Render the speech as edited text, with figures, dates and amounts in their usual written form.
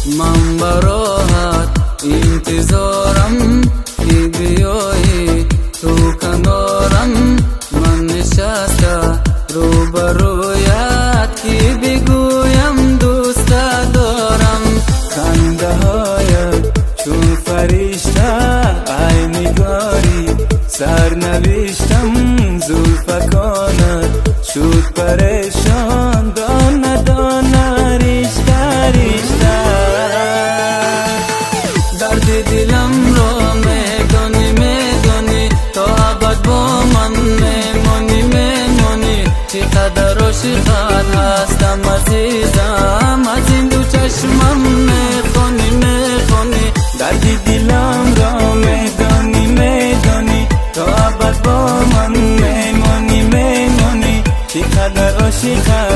من براحت انتظارم که بیایی تو کنارم. من نشسته روبرویت که بگویم دوست دارم. خنده هایت چون فرشته ای نگاری سرنوشتم. زلفکانت شد پریشان دانه دانه ریشته ریشته. درد دلم را میدانی تا ابد با من میمانی. چقدر عاشقت هستم عزیزم از این دو چشمم میخونی. درد دلم را میدانی تا ابد با من میمانی. چقدر عاشقت